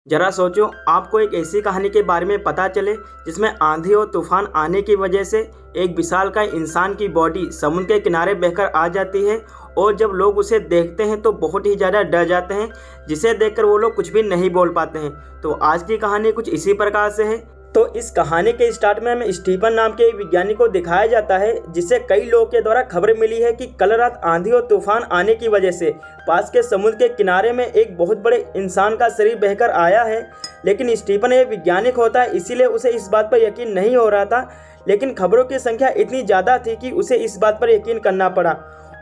जरा सोचो, आपको एक ऐसी कहानी के बारे में पता चले जिसमें आंधी और तूफान आने की वजह से एक विशालकाय इंसान की बॉडी समुद्र के किनारे बहकर आ जाती है और जब लोग उसे देखते हैं तो बहुत ही ज़्यादा डर जाते हैं, जिसे देखकर वो लोग कुछ भी नहीं बोल पाते हैं। तो आज की कहानी कुछ इसी प्रकार से है। तो इस कहानी के स्टार्ट में हमें स्टीफन नाम के एक विज्ञानी को दिखाया जाता है, जिसे कई लोगों के द्वारा खबर मिली है कि कल रात आंधी और तूफान आने की वजह से पास के समुद्र के किनारे में एक बहुत बड़े इंसान का शरीर बहकर आया है। लेकिन स्टीफन एक वैज्ञानिक होता है, इसीलिए उसे इस बात पर यकीन नहीं हो रहा था। लेकिन खबरों की संख्या इतनी ज़्यादा थी कि उसे इस बात पर यकीन करना पड़ा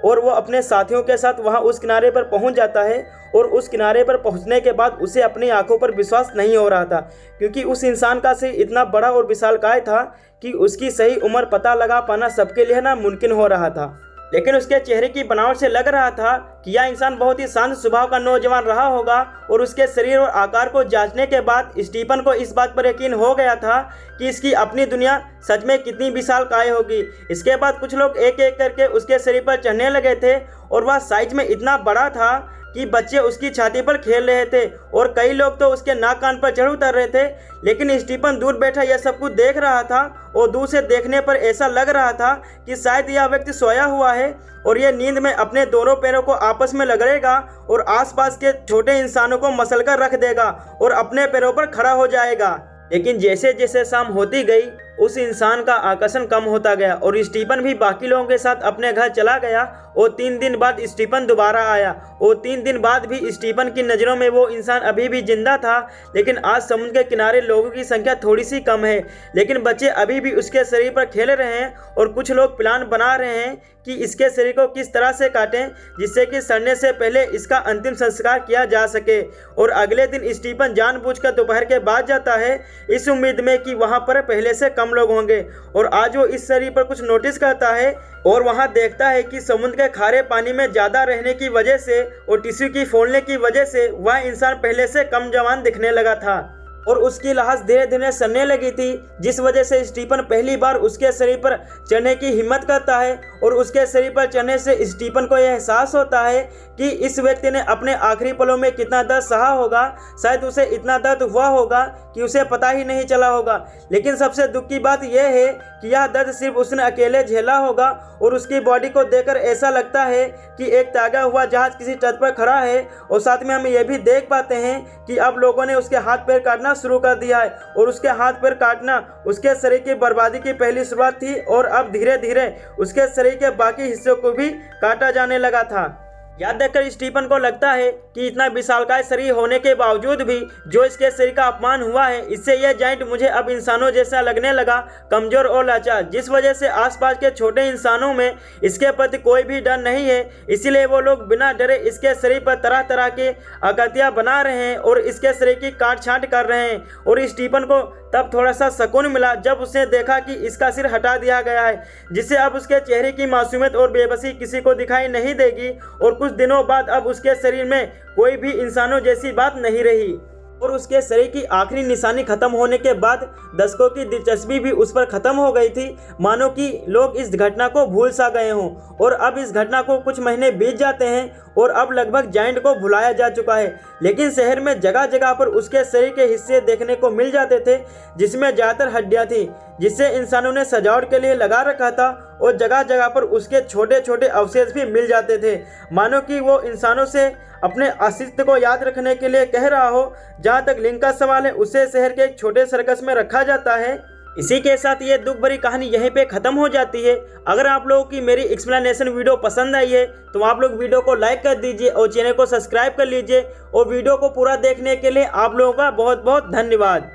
और वो अपने साथियों के साथ वहाँ उस किनारे पर पहुँच जाता है। और उस किनारे पर पहुंचने के बाद उसे अपनी आंखों पर विश्वास नहीं हो रहा था, क्योंकि उस इंसान का शरीर इतना बड़ा और विशालकाय था कि उसकी सही उम्र पता लगा पाना सबके लिए नामुमकिन हो रहा था। लेकिन उसके चेहरे की बनावट से लग रहा था कि यह इंसान बहुत ही शांत स्वभाव का नौजवान रहा होगा। और उसके शरीर और आकार को जांचने के बाद स्टीफन को इस बात पर यकीन हो गया था कि इसकी अपनी दुनिया सच में कितनी विशालकाय होगी। इसके बाद कुछ लोग एक एक करके उसके शरीर पर चढ़ने लगे थे और वह साइज में इतना बड़ा था कि बच्चे उसकी छाती पर खेल रहे थे और कई लोग तो उसके नाक कान पर चढ़ उतर रहे थे। लेकिन स्टीफन दूर बैठा यह सब कुछ देख रहा था और दूर से देखने पर ऐसा लग रहा था कि शायद यह व्यक्ति सोया हुआ है और यह नींद में अपने दोनों पैरों को आपस में रगड़ेगा और आसपास के छोटे इंसानों को मसलकर रख देगा और अपने पैरों पर खड़ा हो जाएगा। लेकिन जैसे जैसे शाम होती गई उस इंसान का आकर्षण कम होता गया और स्टीफन भी बाकी लोगों के साथ अपने घर चला गया। और 3 दिन बाद स्टीफन दोबारा आया और 3 दिन बाद भी स्टीफन की नज़रों में वो इंसान अभी भी जिंदा था। लेकिन आज समुद्र के किनारे लोगों की संख्या थोड़ी सी कम है, लेकिन बच्चे अभी भी उसके शरीर पर खेल रहे हैं और कुछ लोग प्लान बना रहे हैं कि इसके शरीर को किस तरह से काटें जिससे कि सड़ने से पहले इसका अंतिम संस्कार किया जा सके। और अगले दिन स्टीफन जानबूझकर दोपहर के बाद जाता है, इस उम्मीद में कि वहाँ पर पहले से कम लोग होंगे। और आज वो इस शरीर पर कुछ नोटिस करता है और वहाँ देखता है कि समुद्र के खारे पानी में ज़्यादा रहने की वजह से और टिश्यू की फूलने की वजह से वह इंसान पहले से कम जवान दिखने लगा था और उसकी लाश धीरे धीरे सड़ने लगी थी, जिस वजह से स्टीफन पहली बार उसके शरीर पर चढ़ने की हिम्मत करता है। और उसके शरीर पर चढ़ने से स्टीफन को यह एहसास होता है कि इस व्यक्ति ने अपने आखिरी पलों में कितना दर्द सहा होगा। शायद उसे इतना दर्द हुआ होगा कि उसे पता ही नहीं चला होगा। लेकिन सबसे दुख की बात यह है कि यह दर्द सिर्फ उसने अकेले झेला होगा और उसकी बॉडी को देखकर ऐसा लगता है कि एक तागा हुआ जहाज किसी तट पर खड़ा है। और साथ में हम यह भी देख पाते हैं कि अब लोगों ने उसके हाथ पैर काटना शुरू कर दिया है और उसके हाथ पैर काटना उसके शरीर की बर्बादी की पहली शुरुआत थी और अब धीरे धीरे उसके शरीर के बाकी हिस्सों को भी काटा जाने लगा था। याद देखकर स्टीफन को लगता है कि इतना विशालकाय शरीर होने के बावजूद भी जो इसके शरीर का अपमान हुआ है, इससे यह जाइंट मुझे अब इंसानों जैसा लगने लगा, कमजोर और लाचार, जिस वजह से आसपास के छोटे इंसानों में इसके प्रति कोई भी डर नहीं है। इसीलिए वो लोग बिना डरे इसके शरीर पर तरह तरह के आकृतियाँ बना रहे हैं और इसके शरीर की काट छांट कर रहे हैं। और स्टीफन को तब थोड़ा सा सुकून मिला जब उसने देखा कि इसका सिर हटा दिया गया है, जिससे अब उसके चेहरे की मासूमियत और बेबसी किसी को दिखाई नहीं देगी। और कुछ दिनों बाद अब उसके शरीर में कोई भी इंसानों जैसी बात नहीं रही और उसके शरीर की आखिरी निशानी खत्म होने के बाद दर्शकों की दिलचस्पी भी उस पर खत्म हो गई थी, मानो कि लोग इस घटना को भूल सा गए हों। और अब इस घटना को कुछ महीने बीत जाते हैं और अब लगभग जाइंट को भुलाया जा चुका है। लेकिन शहर में जगह जगह पर उसके शरीर के हिस्से देखने को मिल जाते थे, जिसमें ज़्यादातर हड्डियाँ थी, जिसे इंसानों ने सजावट के लिए लगा रखा था। और जगह जगह पर उसके छोटे छोटे अवशेष भी मिल जाते थे, मानो कि वो इंसानों से अपने अस्तित्व को याद रखने के लिए कह रहा हो। जहाँ तक लिंग का सवाल है, उसे शहर के एक छोटे सर्कस में रखा जाता है। इसी के साथ ये दुख भरी कहानी यहीं पे ख़त्म हो जाती है। अगर आप लोगों की मेरी एक्सप्लेनेशन वीडियो पसंद आई है तो आप लोग वीडियो को लाइक कर दीजिए और चैनल को सब्सक्राइब कर लीजिए। और वीडियो को पूरा देखने के लिए आप लोगों का बहुत बहुत धन्यवाद।